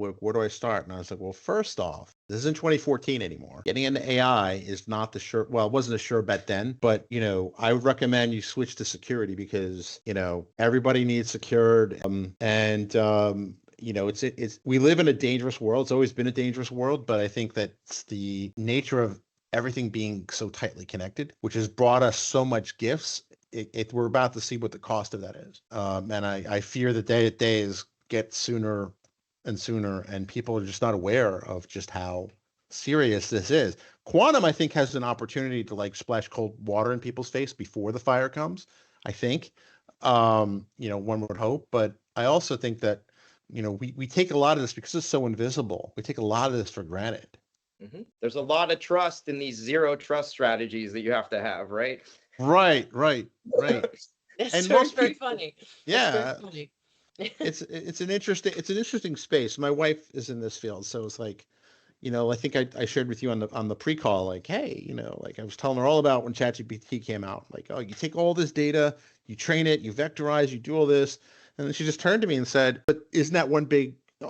where do I start? And I was like, well, first off, this isn't 2014 anymore. Getting into AI is not the sure, well, it wasn't a sure bet then, but I would recommend you switch to security because, everybody needs secured. It's we live in a dangerous world. It's always been a dangerous world, but I think that it's the nature of everything being so tightly connected, which has brought us so much gifts. We're about to see what the cost of that is. And I fear that days get sooner and sooner, and people are just not aware of just how serious this is. Quantum, I think, has an opportunity to like splash cold water in people's face before the fire comes. I think, one would hope, but I also think that, we take a lot of this because it's so invisible. We take a lot of this for granted. There's a lot of trust in these zero trust strategies that you have to have, right? Right. And most very funny. Yeah. Very funny. it's an interesting space. My wife is in this field, so it's like, I think I shared with you on the pre-call, like, hey, like I was telling her all about when ChatGPT came out, like, oh, you take all this data, you train it, you vectorize, you do all this, and then she just turned to me and said, but isn't that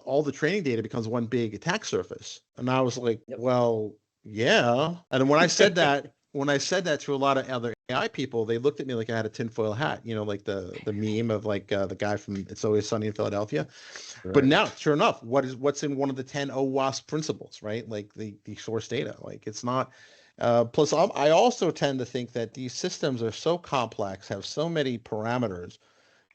all the training data becomes one big attack surface? And I was like, well, yeah. And when I said that, to a lot of other AI people, they looked at me like I had a tinfoil hat, like the meme of like the guy from It's Always Sunny in Philadelphia. Right. But now, sure enough, what's in one of the 10 OWASP principles, right? Like the source data, like it's not. Plus, I also tend to think that these systems are so complex, have so many parameters,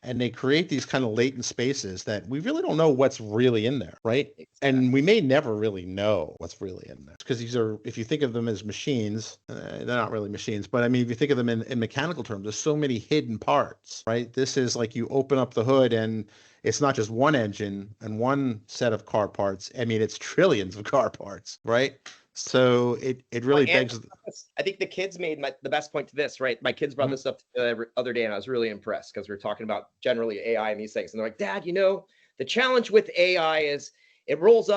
and they create these kind of latent spaces that we really don't know what's really in there, right? Exactly. And we may never really know what's really in there because if you think of them as machines, they're not really machines, but I mean, if you think of them in mechanical terms, there's so many hidden parts, right? This is like you open up the hood and it's not just one engine and one set of car parts. I mean, it's trillions of car parts, right? So it really begs. I think the kids made the best point to this, right? My kids brought this up the other day, and I was really impressed because we're talking about generally AI and these things. And they're like, Dad, the challenge with AI is it rolls up